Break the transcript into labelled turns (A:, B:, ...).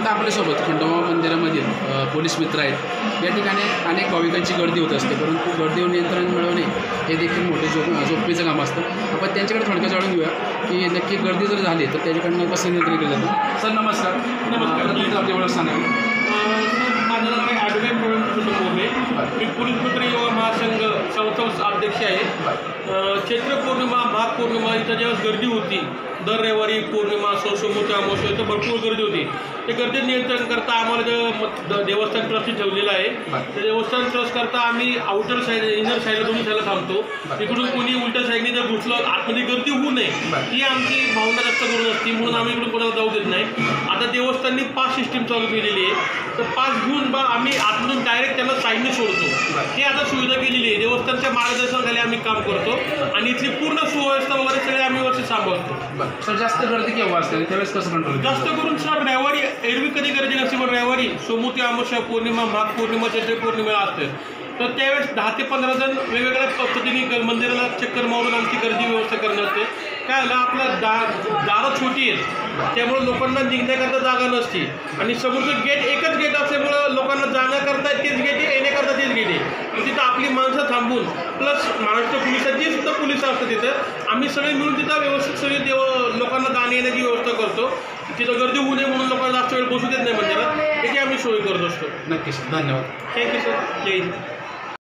A: आता आपल्यासोबत खंडोबा मंदिरामधील पोलीस मित्र आहेत। या ठिकाणी अनेक भाविकांची गर्दी होत असते, परंतु गर्दीवर नियंत्रण मिळवणे हे देखील मोठे जोखमीचं काम असतं। आपण त्यांच्याकडे थोडक्यात जाणून घेऊया की नक्की गर्दी जर झाली तर त्याच्याकडनं कसं नियंत्रण केलं जातं। सर नमस्कार। नमस्कार, आपली ओळख सांगा।
B: माझं नाव आहे ॲडव्होकेट प्रवीण कुटुंब मोरे। मी पोलीस मित्र युवा महासंघ संस्था अध्यक्ष आहे। चैत्र पौर्णिमा, माघ पौर्णिमा इथं जेव्हा गर्दी होती, दर रविवारी पौर्णिमा असो, सोमवती अमावस्या इथं भरपूर गर्दी होती। ते गर्दी नियंत्रण करता आम्हाला देवस्थान ट्रस्ट ठेवलेलं आहे। त्या देवस्थान ट्रस्ट करता आम्ही आउटर साईड, इनर साईडला दोन्ही साईडला थांबतो। इकडून कोणी उलट्या साईडने जर घुसलं, आतमध्ये गर्दी होऊ नये ही आमची भावना जास्त करून असते, म्हणून आम्ही इकडून कोणाला जाऊ देत नाही। आता देवस्थाननी पास सिस्टीम चालू केलेली आहे, तर पास घेऊन आम्ही आतमधून डायरेक्ट त्यांना साईडने सोडतो। हे आता सुविधा केलेली आहे, देवस्थानच्या मार्गदर्शनाखाली आम्ही काम करतो आणि इथली पूर्ण सुव्यवस्था वगैरे सगळे आम्ही व्यवस्थित सांभाळतो।
A: सर जास्त गर्दी केव्हा असते, त्यावेळेस कसं कंट्रोल?
B: जास्त करून सर रविवारी, एरवी कधी गर्दी नसते, पण रविवारी सोमवती अमावस्या, पौर्णिमा, माघ पौर्णिमा, चैत्र पौर्णिमा असते, तर त्यावेळेस 10 ते 15 जण वेगवेगळ्या पद्धतीने मंदिराला चक्कर मारून आमची गर्दी व्यवस्था करणं असते। काय झालं, आपलं दारं छोटी आहेत, त्यामुळे लोकांना निघण्याकरता जागा नसते आणि समोरचं गेट एकच गेट असल्यामुळं लोकांना जाण्याकरता तेच गेट आहे, येण्याकरता तेच गेट आहे। तिथं आपली माणसं थांबून प्लस महाराष्ट्र पोलिसांची सुद्धा पोलिस असतात तिथं, आम्ही सगळे मिळून तिथं व्यवस्थित सगळे लोकांना जाण्या येण्याची व्यवस्था करतो। तिथं गर्दी होऊ नये म्हणून लोकांना जास्त वेळ बसू देत नाही मंदिरात, त्याची आम्ही सोय करत असतो।
A: नक्कीच, धन्यवाद।
B: थँक्यू सर, जय हिंद।